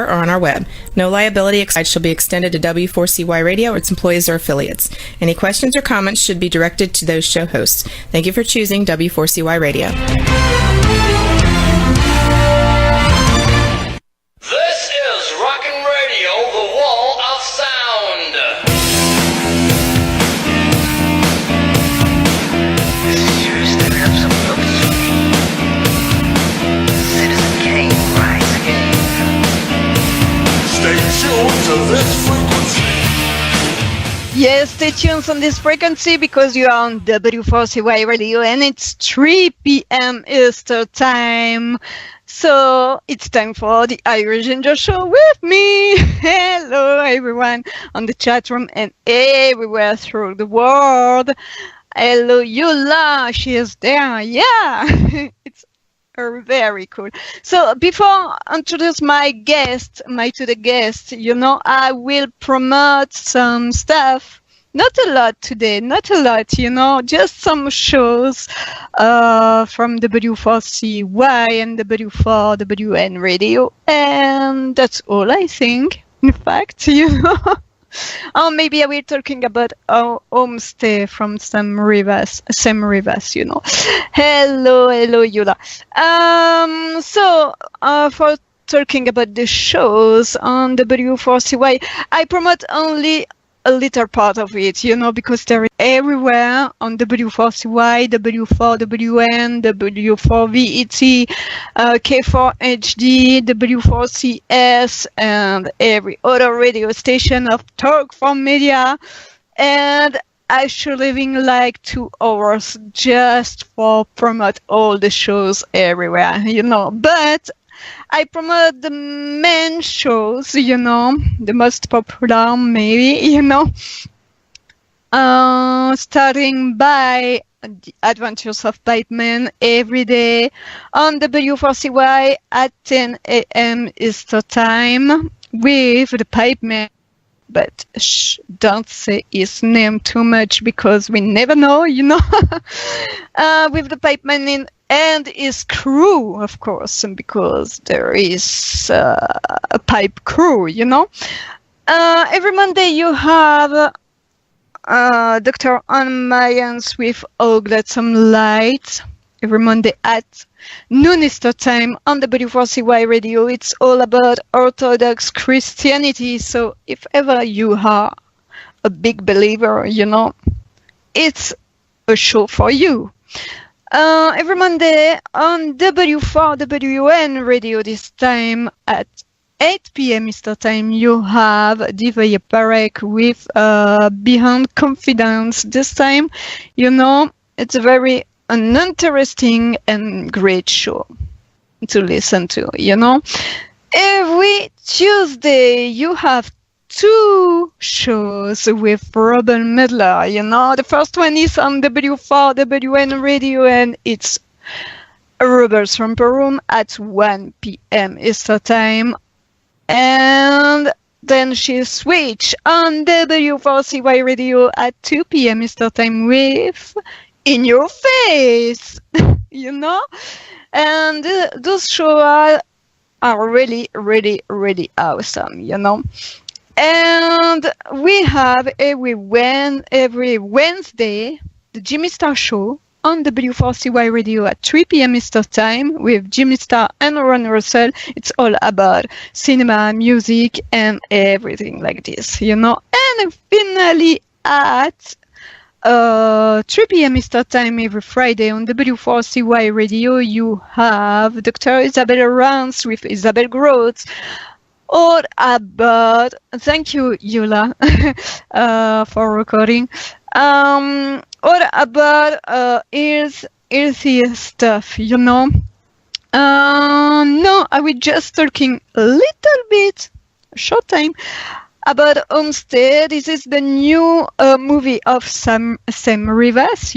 or on our web. No liability excise shall be extended to W4CY Radio or its employees or affiliates. Any questions or comments should be directed to those show hosts. Thank you for choosing W4CY Radio. This is Rockin' Radio, the wall of sound. Seriously, have some looks to me. Citizen Kane, rise again. Stay tuned to this frequency. Yes, stay tuned on this frequency because you are on W4CY Radio and it's 3 p.m. Eastern Time. So it's time for the Irish Ginger Show with me. Hello, everyone on the chat room and everywhere through the world. Hello, Yula. She is there. Yeah, it's very cool. So before I introduce my guest, I will promote some stuff. Not a lot today, just some shows from W4CY and W4WN Radio. And that's all I think, in fact, Or maybe I will talking about our homestay from Sam Rivas, Hello, Yula. For talking about the shows on W4CY, I promote only a little part of it, because they're everywhere on W4CY, W4WN, W4VET, K4HD, W4CS, and every other radio station of Talk for Media. And I should living like 2 hours just for promote all the shows everywhere, But I promote the main shows, the most popular maybe, starting by The Adventures of Pipeman every day on W4CY at 10 a.m. Eastern Time with the Pipeman. But don't say his name too much because we never know, with the Pipeman in and his crew, of course, because there is a pipe crew, Every Monday you have Dr. Anne Mayans with Let Some Light. Every Monday at noon Eastern Time on the W4CY Radio. It's all about Orthodox Christianity. So if ever you are a big believer, it's a show for you. Every Monday on W4WN Radio, this time at 8 p.m. Eastern Time, you have Divya Parek with Beyond Confidence. This time, it's a very uninteresting and great show to listen to, Every Tuesday, you have 2 shows with Robin Medler, The first one is on W4WN Radio, and it's Robert's Romper Room at 1 p.m. Eastern Time. And then she switched on W4CY Radio at 2 p.m. Eastern Time with In Your Face, And those shows are really, really, really awesome, And we have every Wednesday the Jimmy Star Show on W4CY Radio at 3 p.m. Eastern Time with Jimmy Star and Ron Russell. It's all about cinema, music, and everything like this, And finally at 3 p.m. Eastern Time every Friday on W4CY Radio, you have Dr. Isabel Rance with Isabel Groth. All about, thank you, Yula, for recording. All about healthy stuff, No, I will just talking a little bit, short time, about Homestead. This is the new movie of Sam Rivas,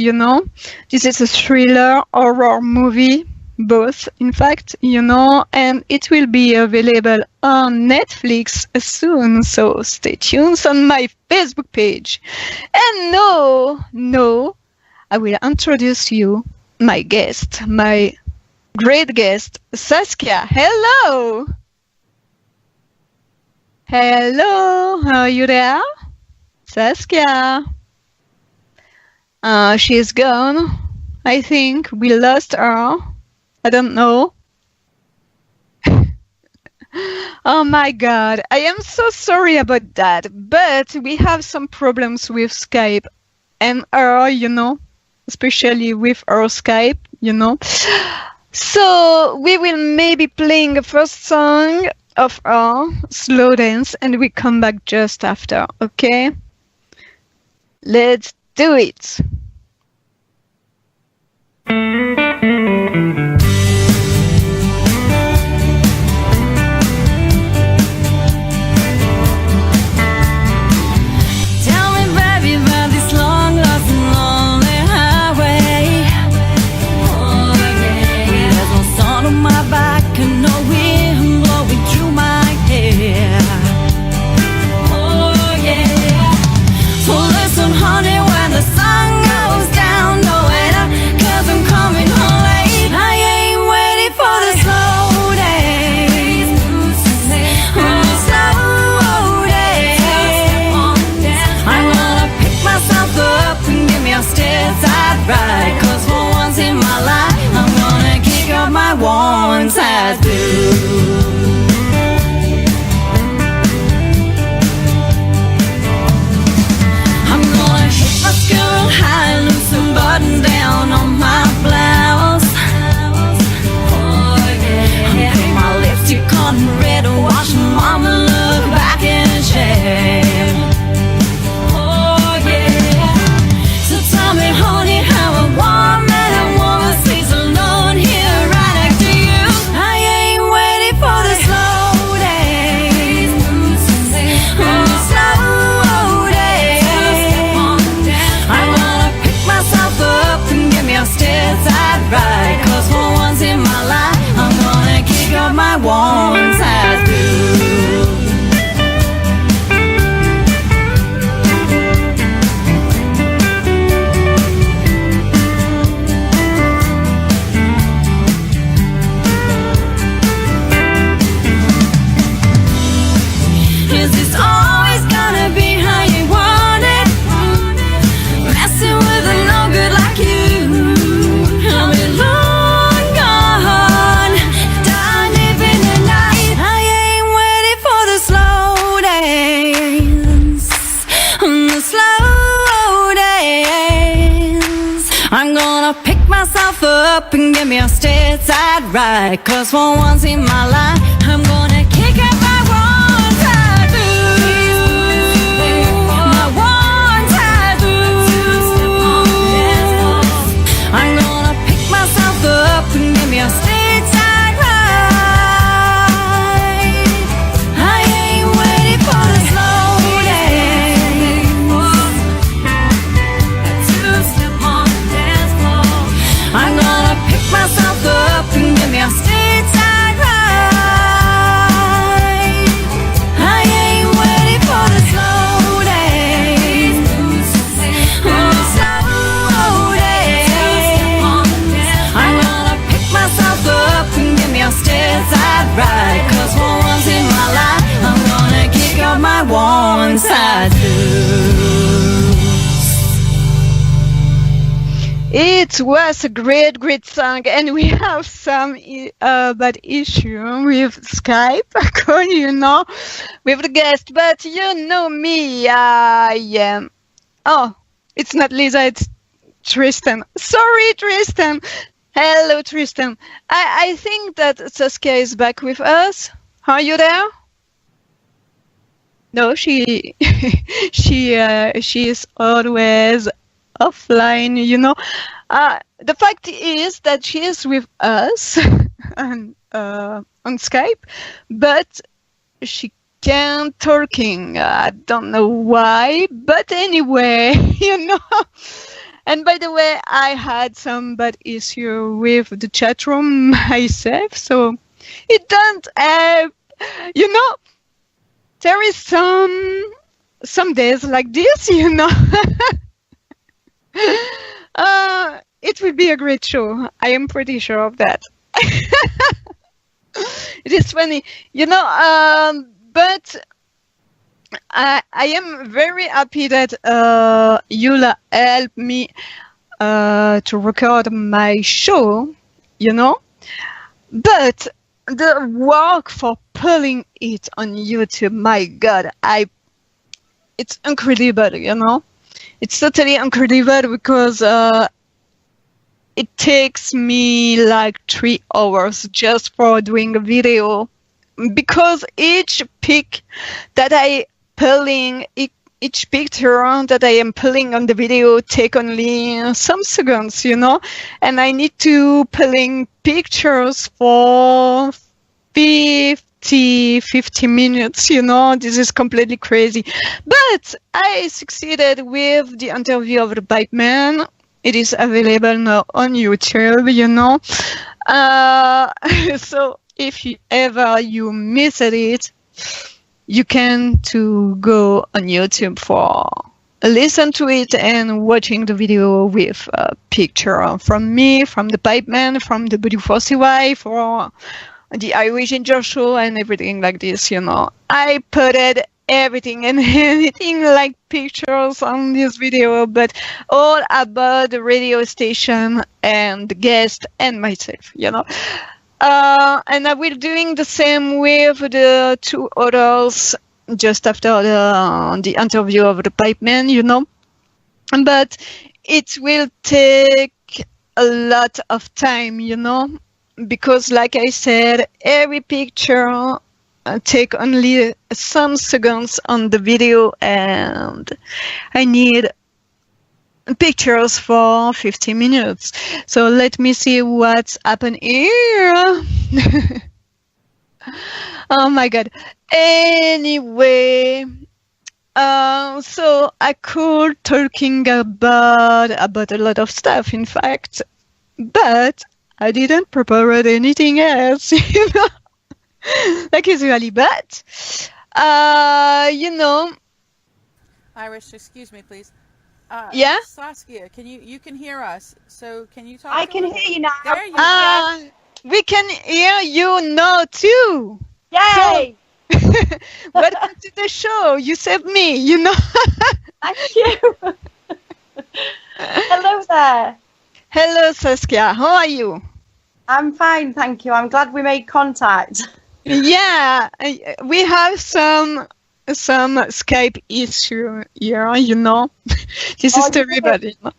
This is a thriller horror movie. Both, in fact, and it will be available on Netflix soon, so stay tuned on my Facebook page. And no, I will introduce you my guest, my great guest, Saskia. Hello! Hello, are you there? Saskia. She's gone. I think we lost her. I don't know. Oh my god, I am so sorry about that, but we have some problems with Skype and her, especially with our Skype, So we will maybe playing the first song of our slow dance and we come back just after, okay? Let's do it. Once I do. I'm gonna hit my skirt high, loose and button down on my blouse. I'm putting my lipstick on red and watch mama look back in shame. Oh yeah. So tell me, honey, how I want that a woman stays alone here. Right, cause for once in my life I'm gonna kick up my once I do. Is this always gonna be how you want it? Messing with a no good like you. I'm gonna pick myself up and give me a stateside ride. Cause for once in my life I'm gonna kick up my one I do. My one I do. I'm gonna pick myself up and give me a stateside ride. I ain't waiting for the slow days. I'm gonna pick myself up and give me a stateside ride. I ain't waiting for the slow days. Slow days. I'm gonna pick myself up and give me a stateside ride. Cause for once in my life I'm gonna kick up my one side blues. It was a great song, and we have some bad issue with Skype, with the guest. But you know me, I am. Oh, it's not Lisa, it's Tristan. Sorry, Tristan. Hello, Tristan. I think that Saskia is back with us. Are you there? No, she is always offline, The fact is that she is with us on Skype, but she can't talking. I don't know why, but anyway, And by the way, I had some bad issue with the chat room myself, so it don't have, there is some days like this, It will be a great show. I am pretty sure of that. It is funny, but I am very happy that you'll help me to record my show, you know. But the work for pulling it on YouTube, my God, it's incredible, you know. It's totally incredible because it takes me like 3 hours just for doing a video. Because each pic that I pulling, each picture that I am pulling on the video take only some seconds, you know, and I need to pulling pictures for 50 minutes, you know. This is completely crazy. But I succeeded with the interview of the Pipe Man. It is available now on YouTube, you know. So if you missed it, you can to go on YouTube for listen to it and watching the video with a picture from me, from the Pipe Man, from the W4CY, for the Irish Jinger show and everything like this, you know. I put it everything and anything like pictures on this video, but all about the radio station and the guest and myself, you know. And I will doing the same with the 2 others just after the interview of the Pipe Man, you know. But it will take a lot of time, you know, because like I said, every picture take only some seconds on the video, and I need pictures for 50 minutes. So let me see what's happened here. Oh my God. Anyway, so I could talking about a lot of stuff, in fact, but I didn't prepare anything else, you know, like usually. But you know, Irish, excuse me, please. Yeah? Saskia, you can hear us? So can you talk? I to can us? hear you now. There you are. We can hear you now too. Yay! Welcome to the show. You saved me, you know. Thank you. Hello there. Hello, Saskia. How are you? I'm fine, thank you. I'm glad we made contact. Yeah, we have some Skype issue here, you know. This is terrible, you know.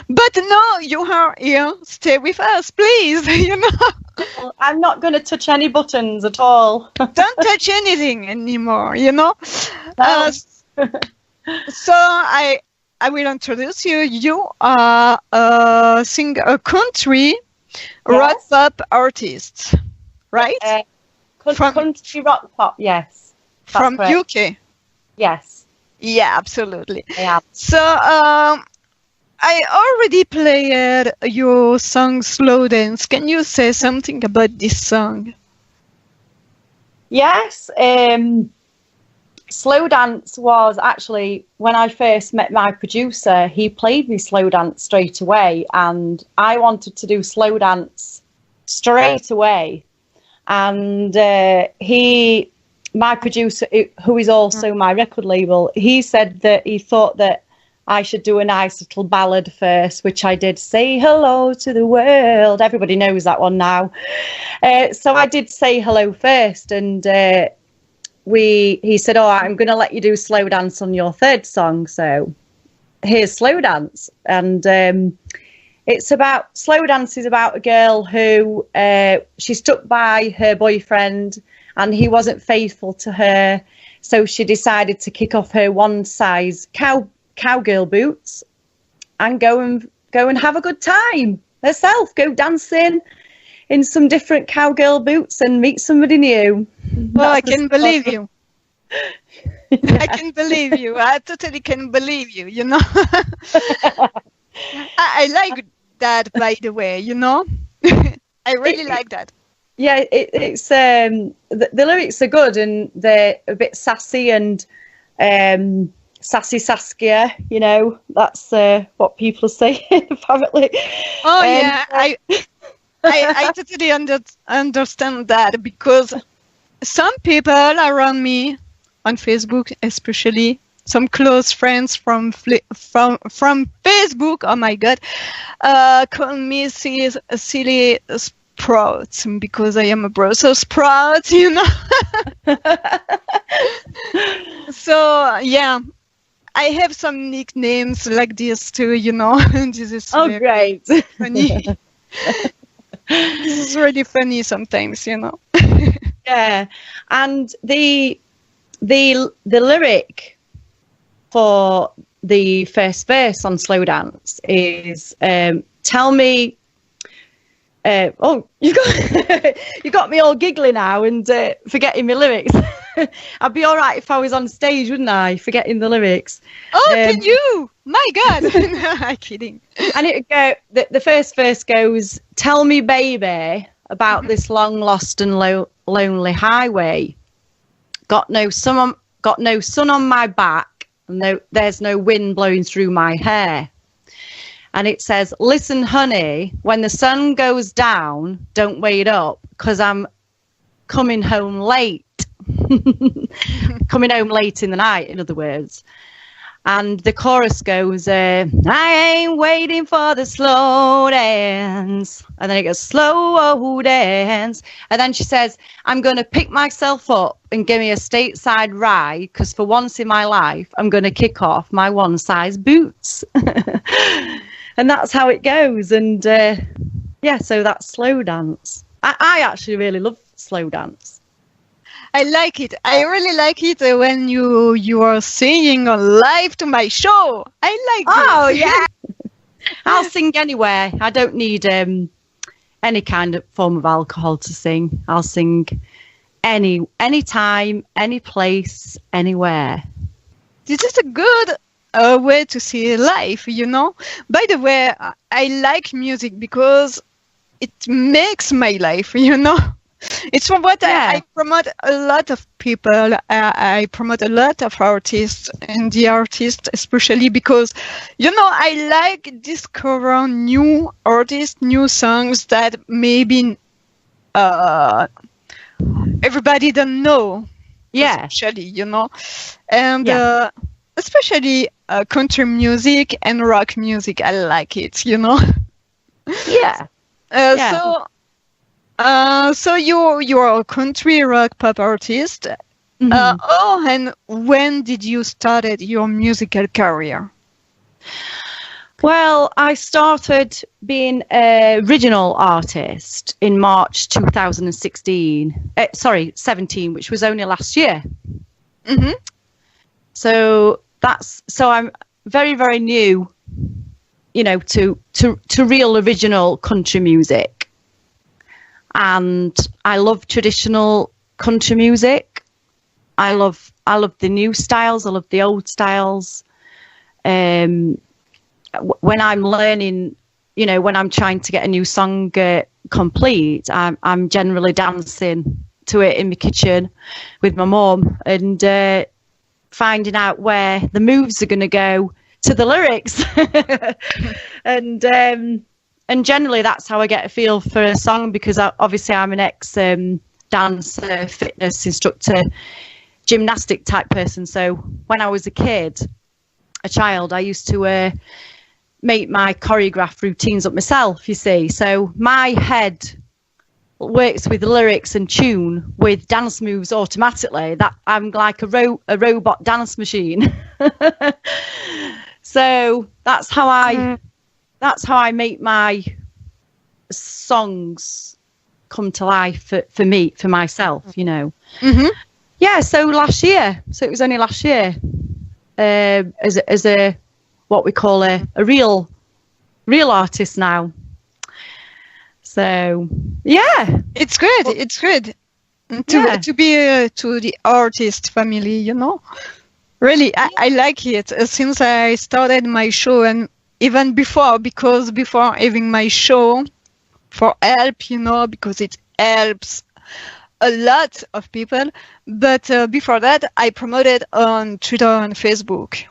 But no, you are here. Stay with us, please. You know. I'm not going to touch any buttons at all. Don't touch anything anymore, you know. No. So I will introduce you. You are a country rock pop artist, right? Country rock pop, yes. That's From correct. UK. Yes. Yeah, absolutely. Yeah. So I already played your song Slow Dance. Can you say something about this song? Yes. Slow Dance was actually, when I first met my producer, he played me Slow Dance straight away, and I wanted to do Slow Dance straight away. And my producer, who is also my record label, he said that he thought that I should do a nice little ballad first, which I did. Say hello to the world. Everybody knows that one now. So I did Say Hello first, and he said, "Oh, I'm going to let you do Slow Dance on your third song. So here's Slow Dance." And Slow Dance is about a girl who she stuck by her boyfriend, and he wasn't faithful to her, so she decided to kick off her one size cowgirl boots and go and have a good time herself. Go dancing in some different cowgirl boots and meet somebody new. Well, I can believe you. I can believe you. I totally can believe you, you know. I like that, by the way, you know. I really like that. Yeah, it's the lyrics are good, and they're a bit sassy and sassy Saskia, you know. That's what people say apparently. Oh yeah, I totally understand that, because some people around me on Facebook, especially some close friends from Facebook. Oh my God, call me silly sprout because I am a Brussels sprout, you know. So yeah, I have some nicknames like this too, you know. This is very great. funny. This is really funny sometimes, you know. Yeah, and the lyric for the first verse on Slow Dance is tell me. Oh, you got me all giggly now and forgetting my lyrics. I'd be all right if I was on stage, wouldn't I? Forgetting the lyrics. Oh, can you? My God! I'm kidding. And it go. The first verse goes, "Tell me, baby, about this long lost and lonely highway. Got no sun on my back, and there's no wind blowing through my hair." And it says, "Listen, honey, when the sun goes down, don't wait up, 'cause I'm coming home late." Coming home late in the night, in other words. And the chorus goes, "I ain't waiting for the slow dance." And then it goes, "Slow dance." And then she says, "I'm going to pick myself up and give me a stateside ride, because for once in my life, I'm going to kick off my one-size boots." And that's how it goes. And yeah, so that's Slow Dance. I actually really love Slow Dance. I like it. I really like it when you are singing on live to my show. I like it. Oh, yeah. I'll sing anywhere. I don't need any kind of form of alcohol to sing. I'll sing any time, any place, anywhere. This is a good way to see life, you know. By the way, I like music because it makes my life, you know. It's what I promote a lot of people. I promote a lot of artists, and the artists especially because, you know, I like discover new artists, new songs that maybe everybody don't know. Yeah. Especially, you know, and especially country music and rock music. I like it, you know. Yeah. So you're a country rock pop artist. Mm-hmm. And when did you started your musical career? Well, I started being an original artist in March 2016. 17, which was only last year. Mm-hmm. So I'm very, very new, you know, to real original country music. And I love traditional country music. I love the new styles. I love the old styles. When I'm learning, you know, when I'm trying to get a new song complete, I'm generally dancing to it in my kitchen with my mum and finding out where the moves are going to go to the lyrics. And generally that's how I get a feel for a song, because obviously I'm an ex-dancer, fitness instructor, gymnastic type person. So when I was a child, I used to make my choreograph routines up myself, you see. So my head works with lyrics and tune with dance moves automatically. That I'm like a robot dance machine. So that's how I make my songs come to life for me, for myself, you know. Mm-hmm. Yeah, so it was only last year, as a what we call a real artist now. So yeah, it's good. It's good to be to the artist family, you know. Really, I like it since I started my show, and even before, because before having my show for help, you know, because it helps a lot of people. But before that, I promoted on Twitter and Facebook.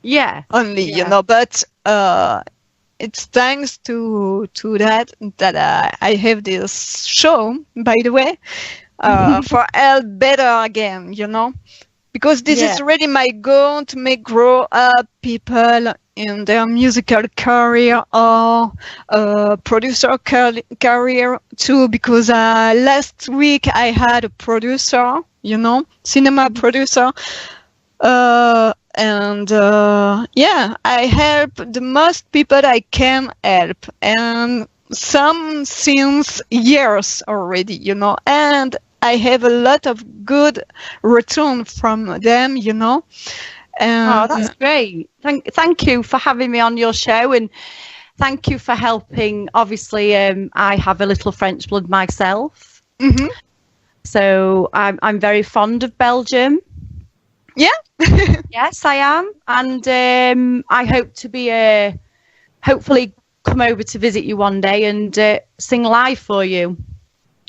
Yeah. Only, you know, but it's thanks to that I have this show, by the way, for help better again, you know. because this is really my goal to make grow up people in their musical career or producer career too, because last week I had a producer, cinema producer, and I help the most people I can help, and some since years already, and I have a lot of good return from them, And, that's great. Thank you for having me on your show, and thank you for helping. Obviously, I have a little French blood myself, so I'm very fond of Belgium. Yeah. Yes, I am, and I hope to be hopefully come over to visit you one day and sing live for you.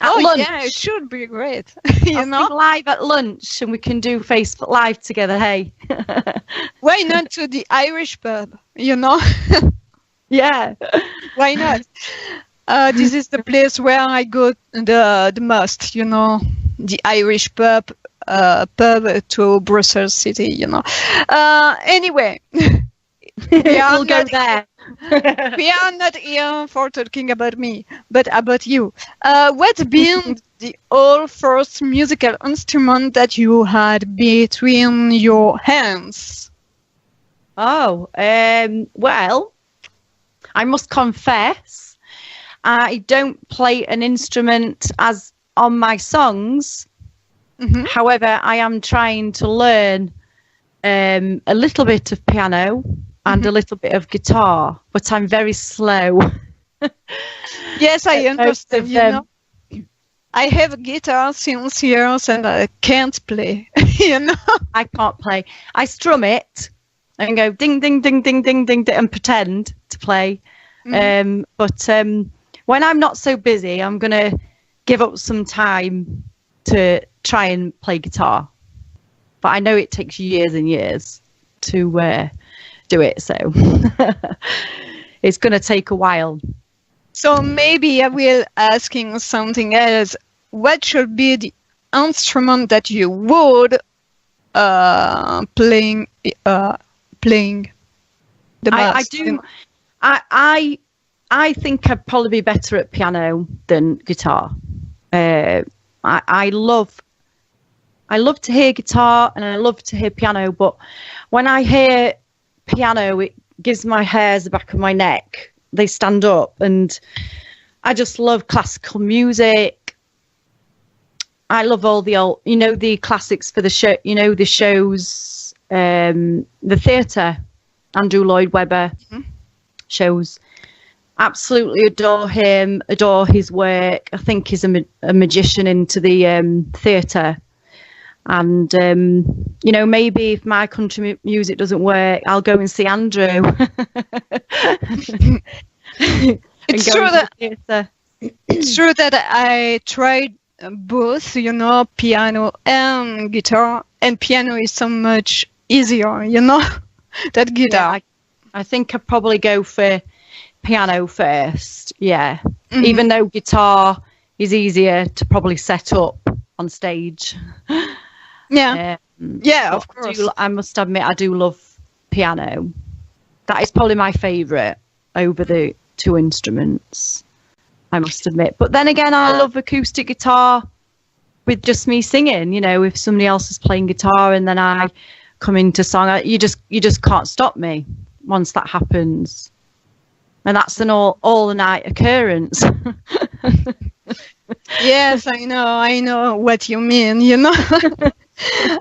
At lunch. Yeah, it should be great. I'll sing live at lunch, and we can do Facebook Live together. Hey, why not to the Irish pub? Yeah, why not? This is the place where I go the most. The Irish pub to Brussels City. Anyway, we'll go there. We are not here for talking about me, but about you. What's been the all first musical instrument that you had between your hands? Oh, well, I must confess, I don't play an instrument as on my songs. However, I am trying to learn a little bit of piano and a little bit of guitar, but I'm very slow. Yes, I understand. I have a guitar since years and I can't play. I can't play. I strum it and go ding, ding, ding, ding, ding, ding, ding and pretend to play. But when I'm not so busy, I'm going to give up some time to try and play guitar. But I know it takes years and years to do it, so it's going to take a while. So maybe I will asking something else. What should be the instrument that you would playing the most? I do. I think I'd probably be better at piano than guitar. I love to hear guitar and I love to hear piano, but when I hear piano, it gives my hairs the back of my neck. They stand up, and I just love classical music. I love all the old, the classics for the show, the shows, the theatre, Andrew Lloyd Webber shows. Absolutely adore him, adore his work. I think he's a magician into the theatre. And, maybe if my country music doesn't work, I'll go and see Andrew. It's true that I tried both, piano and guitar. And piano is so much easier, that guitar. Yeah, I think I'd probably go for piano first, yeah. Even though guitar is easier to probably set up on stage. Yeah, of course. I must admit, I do love piano. That is probably my favourite over the two instruments, I must admit. But then again, I love acoustic guitar with just me singing. If somebody else is playing guitar and then I come into song, you just can't stop me once that happens. And that's an all night occurrence. Yes, I know what you mean,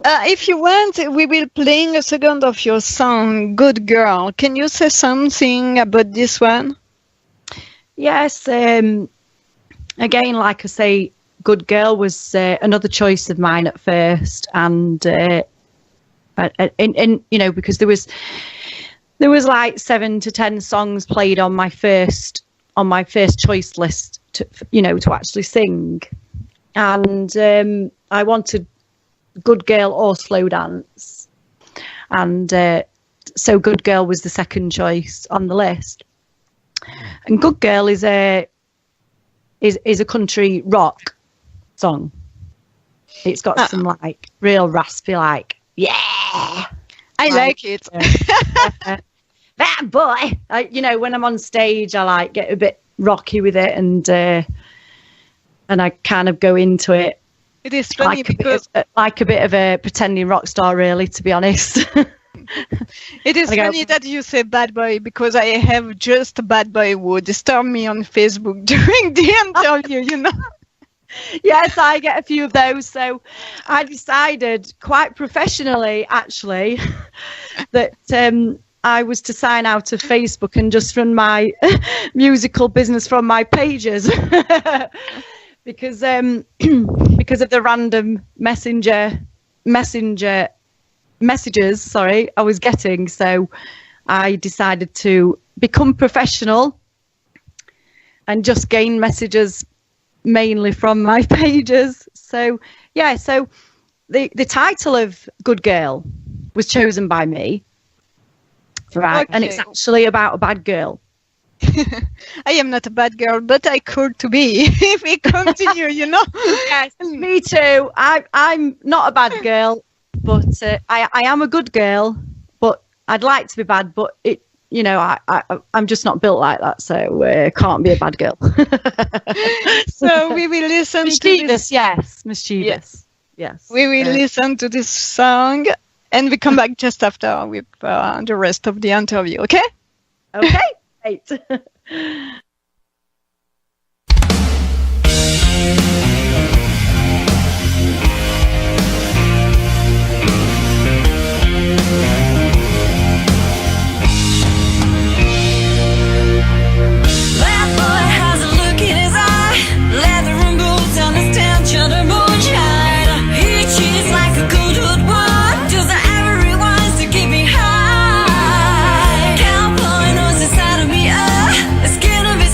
If you want, we will play a second of your song, Good Girl. Can you say something about this one? Yes. Again, like I say, Good Girl was another choice of mine at first. And because there was like 7 to 10 songs played on my first choice list to actually sing, and I wanted Good Girl or Slow Dance, and so Good Girl was the second choice on the list. And Good Girl is a country rock song. It's got some like real raspy, like Yeah. I like it. That boy. When I'm on stage, I like get a bit rocky with it, and I kind of go into it. It is funny because like a bit of a pretending rock star, really, to be honest. it is funny that you say bad boy, because I have just a bad boy who disturbed me on Facebook during the interview, Yes, I get a few of those. So I decided quite professionally, actually, that I was to sign out of Facebook and just run my musical business from my pages. Because of the random messages I was getting. So I decided to become professional and just gain messages mainly from my pages. So the title of Good Girl was chosen by me, right? Okay. And it's actually about a bad girl. I am not a bad girl, but I could to be if we continue, Yes, me too. I'm not a bad girl, but I am a good girl. But I'd like to be bad, but I'm just not built like that, so can't be a bad girl. So we will listen mischievous, to this. Yes, mischievous. Yes. We will listen to this song, and we come back just after with the rest of the interview. Okay? Okay. Great. That boy has a look in his eye, leather and boots on his stench under moonshine. He cheats like a good would, does whatever he wants to keep me high. Cowboy knows inside of me, it's gonna be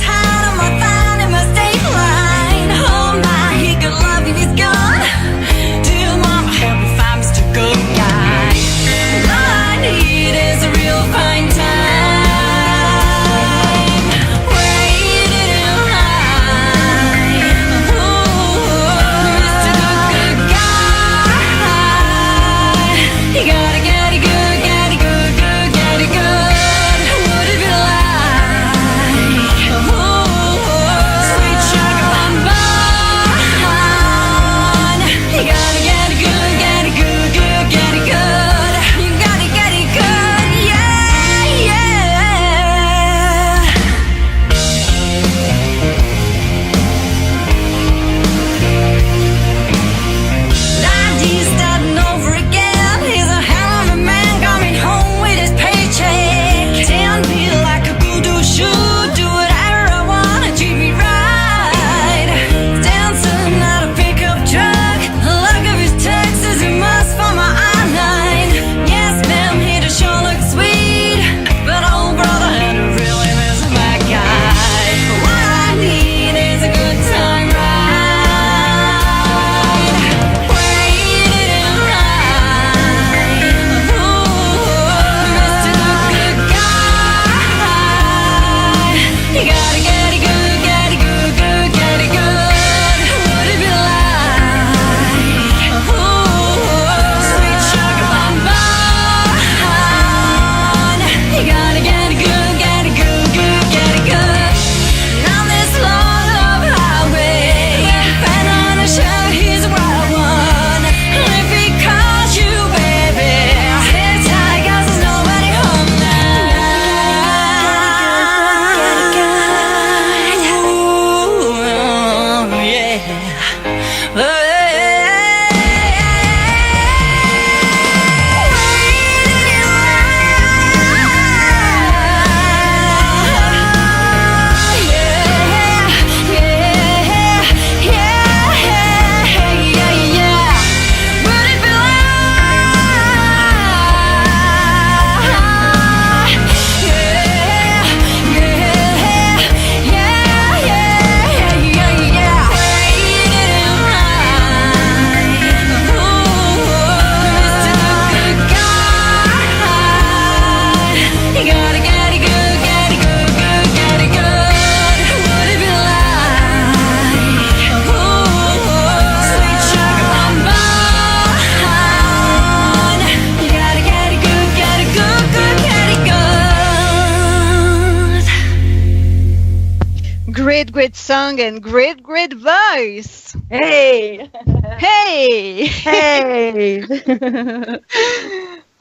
great song and great voice. Hey! Hey! Hey!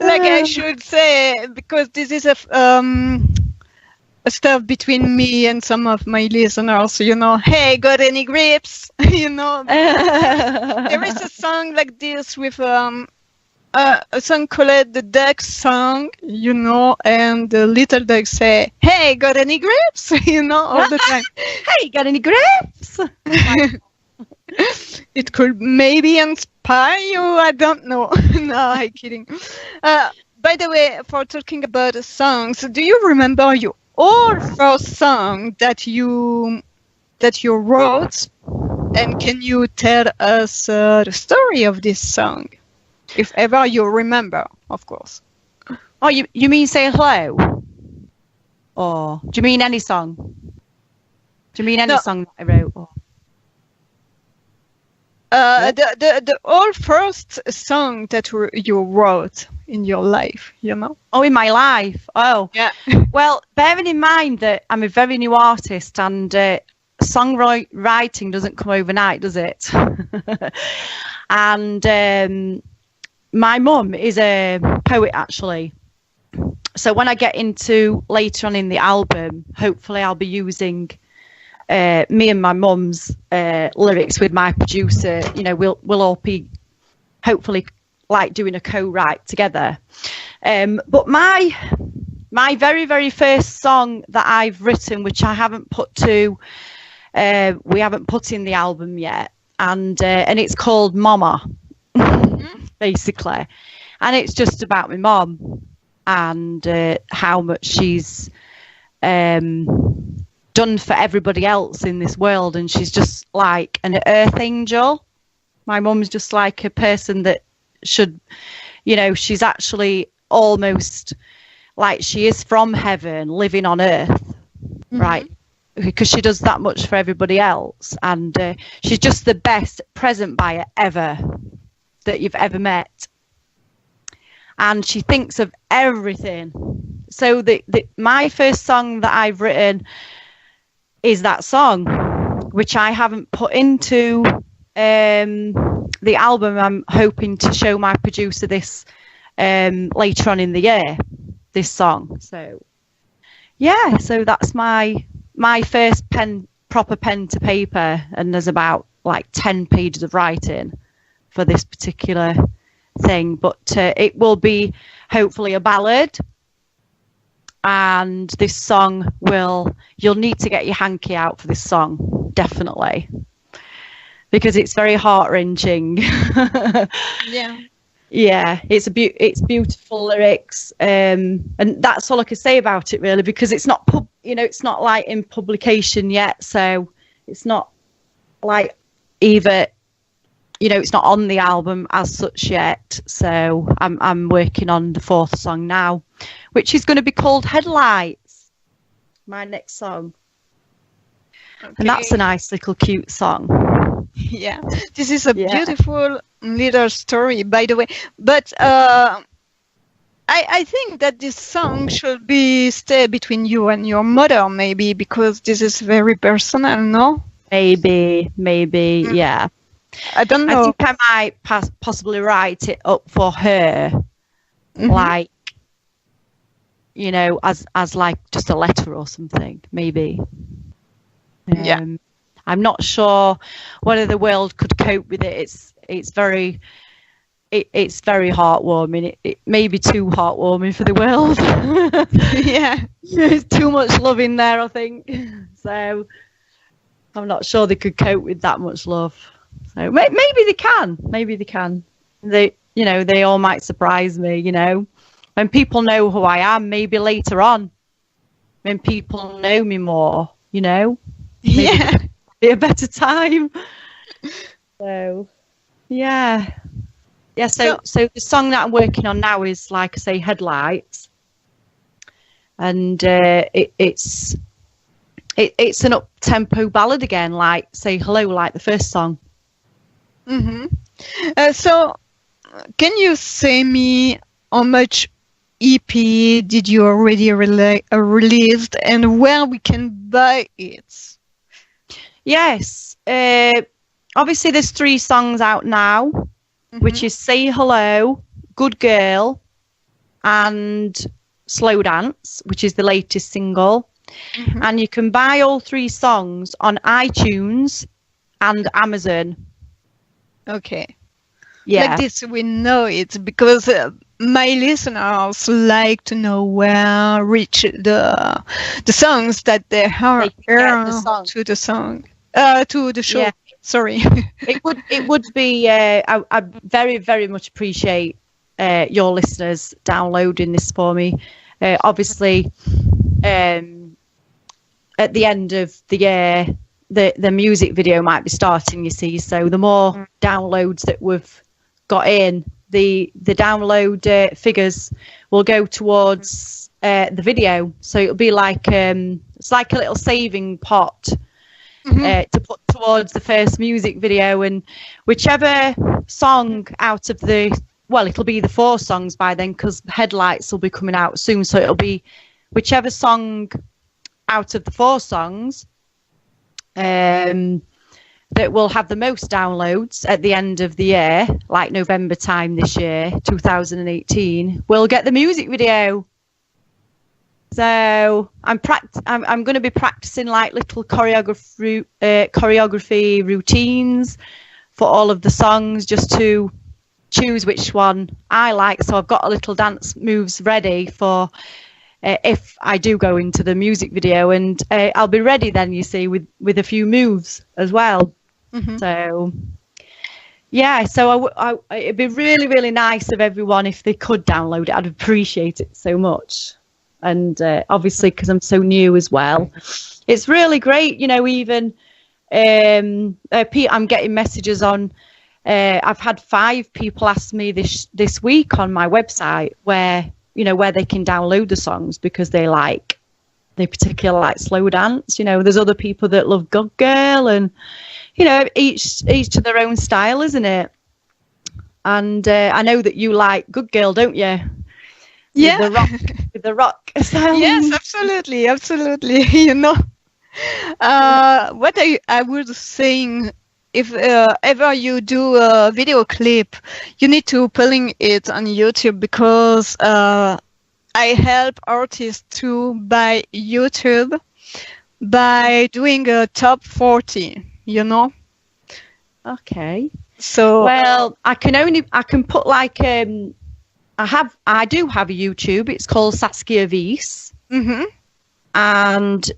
Like I should say, because this is a stuff between me and some of my listeners, you know, hey, got any grips? You know, there is a song like this with a song called the Duck Song, you know, and the little dog say, hey, got any grips? You know, all the time. Hey, got any grips? It could maybe inspire you, I don't know. No, I'm kidding. By the way, for talking about the songs, do you remember your old first song that you wrote? And can you tell us the story of this song? If ever you remember, of course. Oh, you mean Say Hello? Or do you mean any song? Do you mean any song that I wrote? Or? The all first song that you wrote in your life, you know? Oh, in my life? Oh. Yeah. Well, bearing in mind that I'm a very new artist and songwriting doesn't come overnight, does it? And my mum is a poet, actually. So when I get into later on in the album, hopefully I'll be using me and my mum's lyrics with my producer. You know, we'll all be hopefully like doing a co-write together. But my very, very first song that I've written, which I haven't put to, we haven't put in the album yet, and it's called Mama, basically, and it's just about my mom and how much she's done for everybody else in this world, and she's just like an earth angel. My mum's just like a person that should, you know, she's actually almost like she is from heaven living on earth, right? Because she does that much for everybody else, and she's just the best present buyer ever that you've ever met, and she thinks of everything. So my first song that I've written is that song, which I haven't put into the album. I'm hoping to show my producer this later on in the year, this song. So yeah, so that's my first proper pen to paper, and there's about like 10 pages of writing for this particular thing, but it will be hopefully a ballad. And this song you'll need to get your hanky out for this song, definitely, because it's very heart-wrenching. Yeah, it's beautiful lyrics, and that's all I can say about it, really, because it's not it's not like in publication yet, so it's not like either, you know, it's not on the album as such yet. So I'm working on the fourth song now, which is going to be called Headlights, my next song. Okay. And that's a nice little cute song. Yeah, this is a beautiful little story, by the way. But I think that this song should stay between you and your mother, maybe, because this is very personal, no? Maybe, yeah. I don't know. I think I might possibly write it up for her, like, you know, as like just a letter or something, maybe. Yeah. I'm not sure whether the world could cope with it. It's very heartwarming. It may be too heartwarming for the world. Yeah. There's too much love in there, I think. So I'm not sure they could cope with that much love. So maybe they can. Maybe they can. They all might surprise me, you know. When people know who I am, maybe later on, when people know me more, you know. Yeah. Be a better time. So yeah. So the song that I'm working on now is, like I say, Headlights, and it's an up-tempo ballad again, like Say Hello, like the first song. So can you say me how much EP did you already released and where we can buy it? Yes. Obviously, there's 3 songs out now, which is Say Hello, Good Girl, and Slow Dance, which is the latest single. And you can buy all 3 songs on iTunes and Amazon. Okay. Yeah. Like this, we know it because my listeners like to know where reach the songs that they heard to the song, to the show. Yeah. Sorry. It would be. I very, very much appreciate your listeners downloading this for me. Obviously, at the end of the year, the music video might be starting. You see, so the more downloads that we've got in, the download figures will go towards the video. So it'll be like it's like a little saving pot to put towards the first music video, and whichever song out of it'll be the 4 songs by then because Headlights will be coming out soon. So it'll be whichever song out of the 4 songs that will have the most downloads at the end of the year, like November time this year, 2018, will get the music video. So I'm going to be practicing like little choreography routines for all of the songs, just to choose which one I like. So I've got a little dance moves ready for if I do go into the music video, and I'll be ready then, you see, with a few moves as well. So yeah, so it'd be really, really nice of everyone if they could download it. I'd appreciate it so much. And obviously, because I'm so new as well, it's really great. You know, even I'm getting messages on. I've had 5 people ask me this week on my website where they can download the songs because they particularly like slow dance. You know, there's other people that love Good Girl, and each to their own style, isn't it? And I know that you like Good Girl, don't you? Yeah. With the rock sound. Yes, absolutely. What I was saying, if ever you do a video clip, you need to putting it on YouTube, because I help artists to buy YouTube by doing a top 40, Okay. So well, I can put like I do have a YouTube. It's called Saskia Vese. And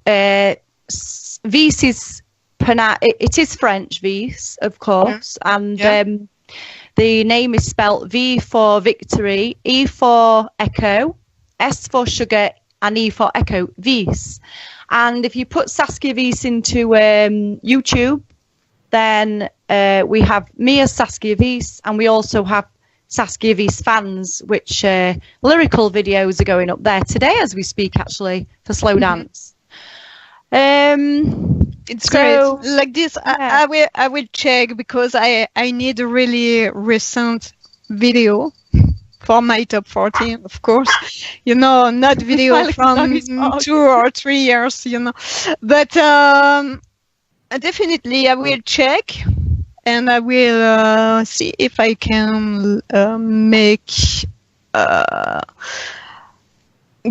Vese is it is French, Vese, of course, and the name is spelt V for Victory, E for Echo, S for Sugar, and E for Echo, Vese. And if you put Saskia Vese into YouTube, then we have me as Saskia Vese, and we also have Saskia Vese fans, which lyrical videos are going up there today as we speak, actually, for slow dance. It's great. Like this, yeah. I will check, because I need a really recent video for my top 40, of course. Not video from 2 or 3 years, But definitely I will check, and I will see if I can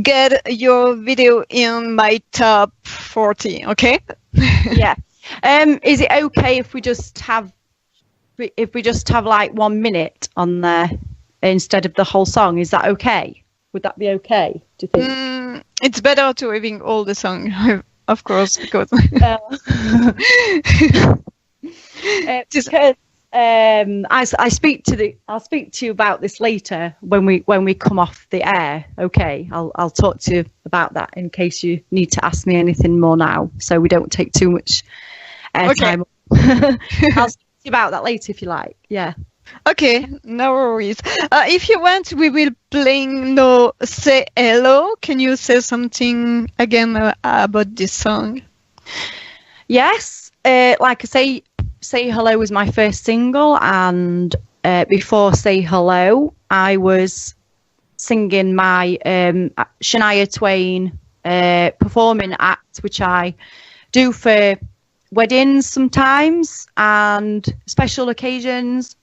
get your video in my top 40, okay? Yeah. Is it okay if we just have like 1 minute on there instead of the whole song? Is that okay? Would that be okay, do you think? It's better to having all the song, of course, because because I'll speak to you about this later when we come off the air. Okay, I'll talk to you about that in case you need to ask me anything more now, so we don't take too much airtime. Okay. I'll speak to you about that later if you like. Yeah. Okay, no worries. If you want, we will play no Say Hello. Can you say something again about this song? Yes, like I say. Say Hello was my first single, and before Say Hello, I was singing my Shania Twain performing act, which I do for weddings sometimes and special occasions.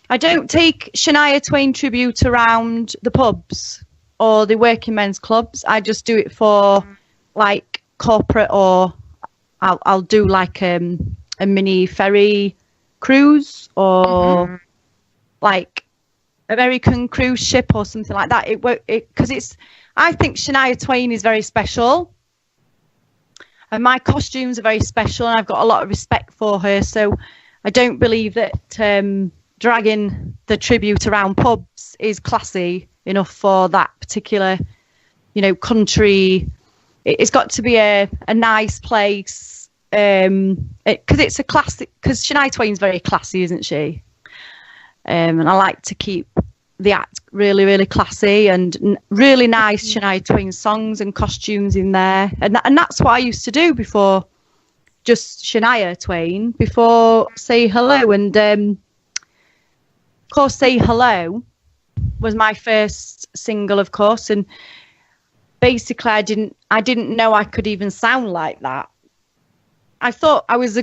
I don't take Shania Twain tribute around the pubs or the working men's clubs. I just do it for like corporate, or I'll do like a mini ferry cruise, or like American cruise ship or something like that. I think Shania Twain is very special, and my costumes are very special, and I've got a lot of respect for her. So I don't believe that dragging the tribute around pubs is classy enough for that particular, country. It's got to be a nice place, because it's a classic. Because Shania Twain's very classy, isn't she? And I like to keep the act really, really classy, and really nice Shania Twain songs and costumes in there. And that's what I used to do before just Shania Twain, before Say Hello. And of course, Say Hello was my first single, of course. And basically, I didn't know I could even sound like that. I thought I was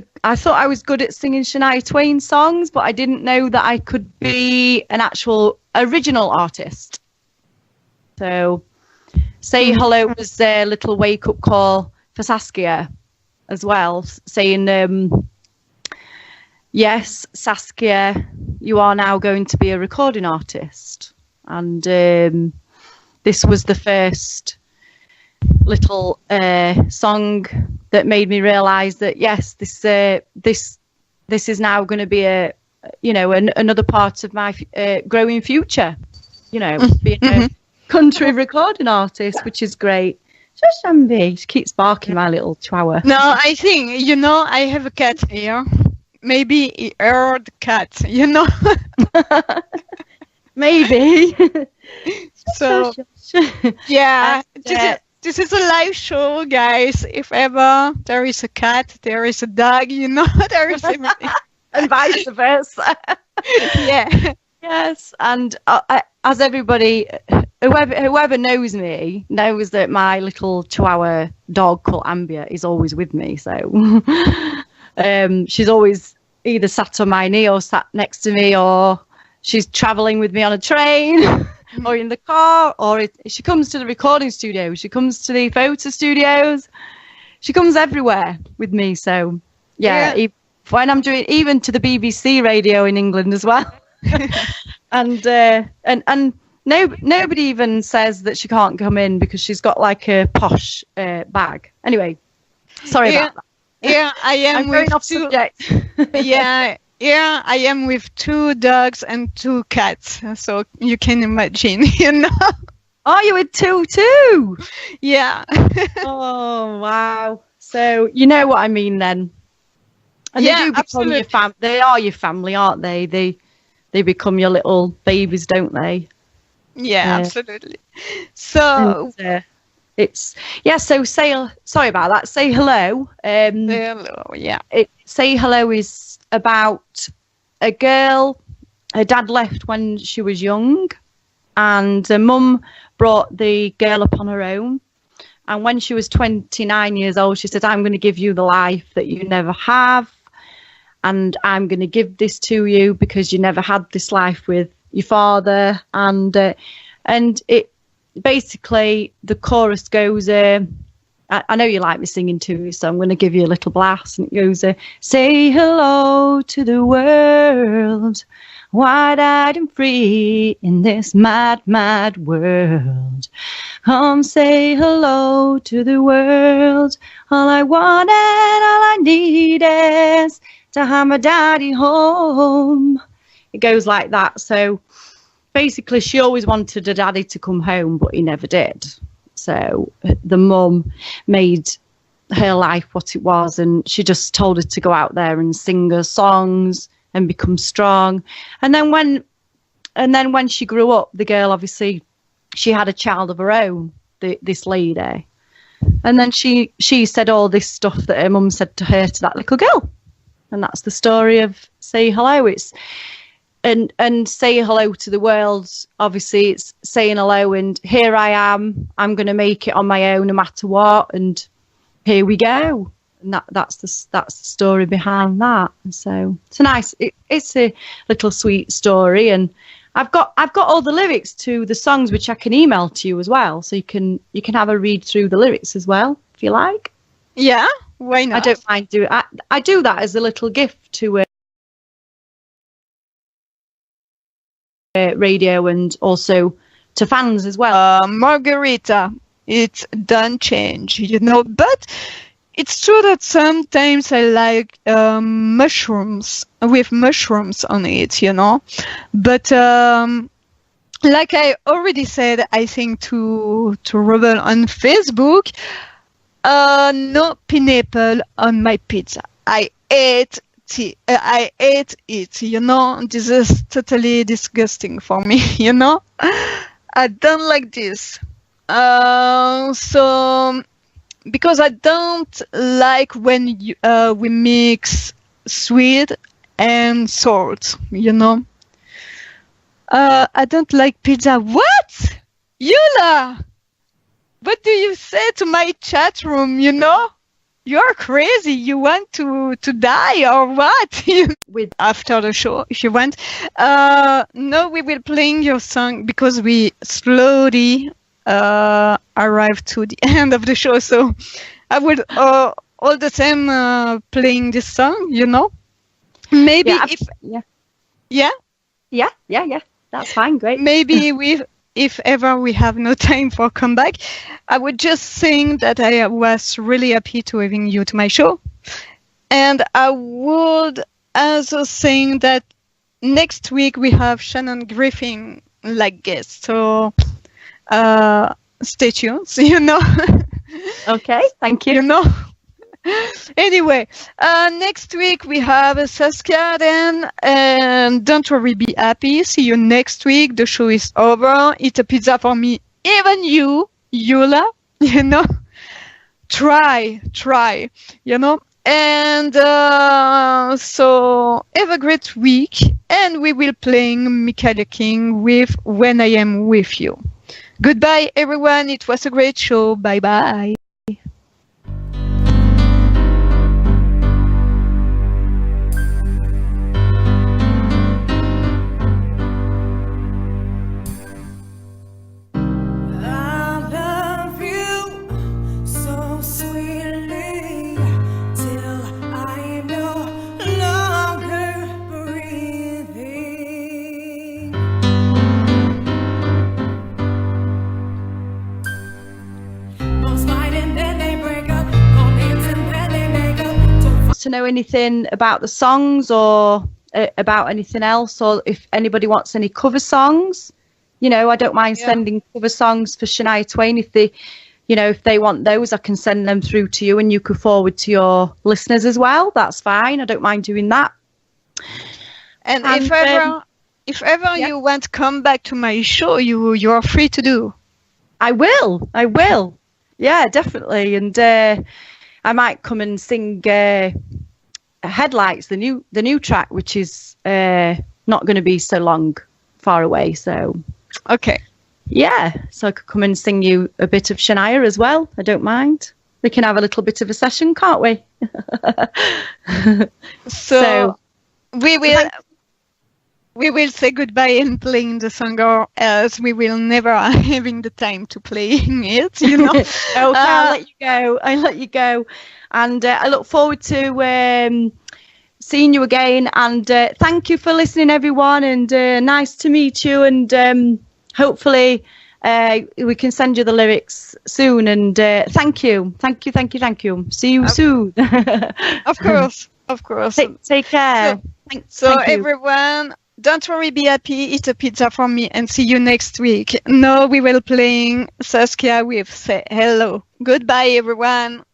good at singing Shania Twain songs, but I didn't know that I could be an actual original artist. So, Say Hello was a little wake-up call for Saskia as well, saying, yes, Saskia, you are now going to be a recording artist. And this was the first little song that made me realise that, yes, this is now going to be another part of my growing future. Being a country recording artist, which is great. Just Shambi, she keeps barking, my little chihuahua. No, I think, I have a cat here. Maybe he heard the cat, Maybe. So, yeah, this is a live show, guys. If ever there is a cat, there is a dog, there is everything. And vice versa. Yeah. Yes, and as everybody, whoever knows me, knows that my little chihuahua dog called Ambia is always with me. So she's always either sat on my knee or sat next to me, or she's traveling with me on a train or in the car, or she comes to the recording studio, she comes to the photo studios, she comes everywhere with me. So yeah. When I'm doing, even to the BBC radio in England as well. and nobody even says that she can't come in because she's got like a posh bag. Anyway, sorry about that. Yeah, I am. I'm going off subject. Yeah, I am with 2 dogs and 2 cats. So you can imagine, Are you with 2 too? Yeah. Oh wow! So you know what I mean then. And yeah, they do become your family. They are your family, aren't they? They become your little babies, don't they? Yeah, absolutely. So it's So sorry about that. Say hello. Hello. Yeah. Say hello is about a girl. Her dad left when she was young, and her mum brought the girl up on her own. And when she was 29 years old, she said, "I'm going to give you the life that you never have. And I'm going to give this to you because you never had this life with your father." And it basically, the chorus goes, I know you like me singing to you, so I'm going to give you a little blast. And it goes, say hello to the world, wide-eyed and free in this mad, mad world. Come say hello to the world. All I want and all I need is to have my daddy home. It goes like that. So basically, she always wanted her daddy to come home, but he never did. So the mum made her life what it was, and she just told her to go out there and sing her songs and become strong. And then when she grew up, the girl, obviously, she had a child of her own, this lady. And then she said all this stuff that her mum said to her, to that little girl. And that's the story of Say Hello. It's and say hello to the world. Obviously, it's saying hello and here I am. I'm going to make it on my own no matter what. And here we go. And that's the story behind that. So it's a nice, it's a little sweet story, and I've got all the lyrics to the songs which I can email to you as well, so you can have a read through the lyrics as well if you like. Yeah, why not? I don't mind doing. I do that as a little gift to radio and also to fans as well. Margarita, it don't change, but it's true that sometimes I like mushrooms with mushrooms on it, but like I already said, I think to Rebel on Facebook, no pineapple on my pizza. I ate it, this is totally disgusting for me, I don't like this. So because I don't like when we mix sweet and salt, I don't like pizza. What? Eula! What do you say to my chat room, You're crazy. You want to die or what? With after the show, if you want. No, we will playing your song because we slowly arrive to the end of the show. So I would all the time playing this song, Maybe Yeah. That's fine. Great. Maybe if ever we have no time for comeback, I would just think that I was really happy to having you to my show. And I would also think that next week we have Shannon Griffin like guest. So stay tuned, Okay, thank you. Anyway, next week we have Saskia then, and don't worry, be happy. See you next week. The show is over. Eat a pizza for me. Even you, Eula, try, And so have a great week, and we will playing Michaela King with When I Am With You. Goodbye, everyone. It was a great show. Bye-bye. To know anything about the songs or about anything else, or if anybody wants any cover songs, I don't mind sending cover songs for Shania Twain. If they, if they want those, I can send them through to you and you can forward to your listeners as well. That's fine. I don't mind doing that. And if ever you want to come back to my show, you are free to do. I will. Yeah, definitely. And I might come and sing Headlights, the new track, which is not going to be so far away. So, okay. Yeah, so I could come and sing you a bit of Shania as well. I don't mind. We can have a little bit of a session, can't we? So we will say goodbye and playing the song, or else we will never having the time to playing it, Okay, I'll let you go. And I look forward to seeing you again. And thank you for listening, everyone. And nice to meet you. And hopefully we can send you the lyrics soon. And thank you. See you soon. Of course. Take care. So everyone, don't worry, be happy, eat a pizza from me, and see you next week. Now we will playing Saskia with Say Hello. Goodbye, everyone.